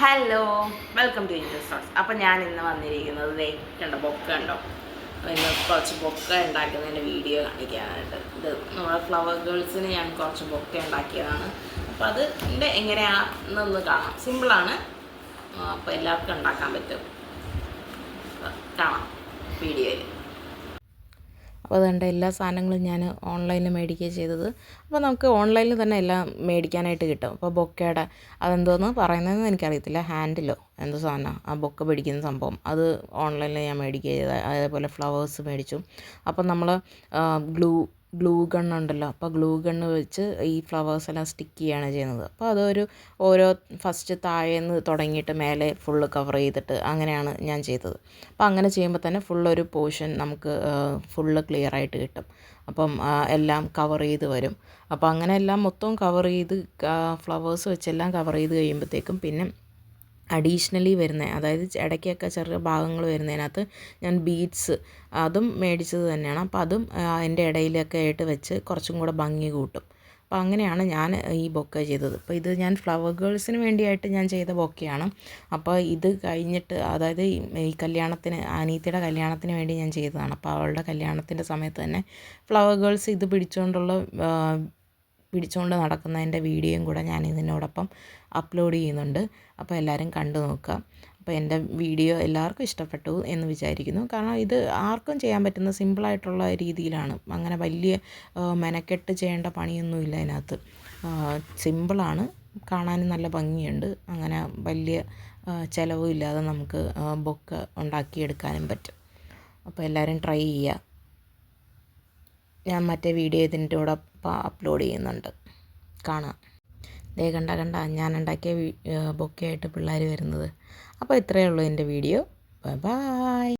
Hello, welcome to Indus stocks. അപ്പോൾ ഞാൻ ഇന്ന് വന്നിരിക്കുന്നത് കണ്ടോ, ബൊക്ക ഉണ്ടോ. ഇന്ന് കുറച്ച് ബൊക്ക ഉണ്ടാക്കുന്നതിൻ്റെ വീഡിയോ കാണിക്കാനായിട്ട്. ഇത് നമ്മുടെ ഫ്ലവർ ഗേൾസിന് ഞാൻ കുറച്ച് ബൊക്ക ഉണ്ടാക്കിയതാണ്. അപ്പോൾ അത് എങ്ങനെയാണെന്നൊന്ന് കാണാം. സിമ്പിളാണ്, അപ്പോൾ എല്ലാവർക്കും ഉണ്ടാക്കാൻ പറ്റും. കാണാം വീഡിയോയിൽ. അപ്പോൾ അതുകൊണ്ട് എല്ലാ സാധനങ്ങളും ഞാൻ ഓൺലൈനിൽ മേടിക്കുകയാണ് ചെയ്തത്. അപ്പോൾ നമുക്ക് ഓൺലൈനിൽ തന്നെ എല്ലാം മേടിക്കാനായിട്ട് കിട്ടും. അപ്പോൾ ബൊക്കയുടെ അതെന്തോന്ന് പറയുന്നതെന്ന് എനിക്കറിയത്തില്ല, ഹാൻഡിലോ എന്തോ സാധനം, ആ ബൊക്ക പിടിക്കുന്ന സംഭവം അത് ഓൺലൈനിൽ ഞാൻ മേടിക്കുക ചെയ്തത്. അതേപോലെ ഫ്ലവേഴ്സ് മേടിച്ചു. അപ്പം നമ്മൾ ഗ്ലൂ ഗണ്ണുണ്ടല്ലോ, അപ്പോൾ ഗ്ലൂ ഗണ്ണ് വെച്ച് ഈ ഫ്ലവേഴ്സ് എല്ലാം സ്റ്റിക്ക് ചെയ്യുകയാണ് ചെയ്യുന്നത്. അപ്പോൾ അതൊരു ഓരോ ഫസ്റ്റ് താഴേന്ന് തുടങ്ങിയിട്ട് മേലെ ഫുള്ള് കവർ ചെയ്തിട്ട് അങ്ങനെയാണ് ഞാൻ ചെയ്തത്. അപ്പോൾ അങ്ങനെ ചെയ്യുമ്പോൾ തന്നെ ഫുള്ളൊരു പോർഷൻ നമുക്ക് ഫുള്ള് ക്ലിയർ ആയിട്ട് കിട്ടും. അപ്പം എല്ലാം കവർ ചെയ്ത് വരും. അപ്പോൾ അങ്ങനെ എല്ലാം മൊത്തം കവർ ചെയ്ത് ഫ്ലവേഴ്സ് വെച്ചെല്ലാം കവർ ചെയ്ത് കഴിയുമ്പോഴത്തേക്കും പിന്നെ അഡീഷണലി വരുന്നത്, അതായത് ഇടയ്ക്കൊക്കെ ചെറിയ ഭാഗങ്ങൾ വരുന്നതിനകത്ത് ഞാൻ ബീഡ്സ് അതും മേടിച്ചത് തന്നെയാണ്. അപ്പോൾ അതും അതിൻ്റെ ഇടയിലൊക്കെ ആയിട്ട് വെച്ച് കുറച്ചും കൂടെ ഭംഗി കൂട്ടും. അപ്പോൾ അങ്ങനെയാണ് ഞാൻ ഈ ബൊക്ക ചെയ്തത്. അപ്പോൾ ഇത് ഞാൻ ഫ്ലവർ ഗേൾസിന് വേണ്ടിയായിട്ട് ഞാൻ ചെയ്ത ബൊക്കയാണ്. അപ്പോൾ ഇത് കഴിഞ്ഞിട്ട്, അതായത് ഈ കല്യാണത്തിന്, അനീത്തിയുടെ കല്യാണത്തിന് വേണ്ടി ഞാൻ ചെയ്തതാണ്. അപ്പോൾ അവളുടെ കല്യാണത്തിൻ്റെ സമയത്ത് തന്നെ ഫ്ലവർ ഗേൾസ് ഇത് പിടിച്ചുകൊണ്ട് നടക്കുന്നതിൻ്റെ വീഡിയോയും കൂടെ ഞാൻ ഇതിനോടൊപ്പം അപ്ലോഡ് ചെയ്യുന്നുണ്ട്. അപ്പോൾ എല്ലാവരും കണ്ടു നോക്കുക. അപ്പോൾ എൻ്റെ വീഡിയോ എല്ലാവർക്കും ഇഷ്ടപ്പെട്ടു എന്ന് വിചാരിക്കുന്നു. കാരണം ഇത് ആർക്കും ചെയ്യാൻ പറ്റുന്ന സിമ്പിളായിട്ടുള്ള രീതിയിലാണ്. അങ്ങനെ വലിയ മെനക്കെട്ട് ചെയ്യേണ്ട പണിയൊന്നുമില്ല അതിനകത്ത്. സിമ്പിളാണ്, കാണാനും നല്ല ഭംഗിയുണ്ട്. അങ്ങനെ വലിയ ചിലവും ഇല്ലാതെ നമുക്ക് ബൊക്ക ഉണ്ടാക്കിയെടുക്കാനും പറ്റും. അപ്പോൾ എല്ലാവരും ട്രൈ ചെയ്യുക. ഞാൻ മറ്റേ വീഡിയോ ഇതിൻ്റെ കൂടെ അപ്ലോഡ് ചെയ്യുന്നുണ്ട്, കാണാം. കണ്ട ഞാൻ ഉണ്ടാക്കിയ ബൊക്കെയായിട്ട് പിള്ളേർ വരുന്നത്. അപ്പോൾ ഇത്രയേ ഉള്ളൂ എൻ്റെ വീഡിയോ. Bye bye.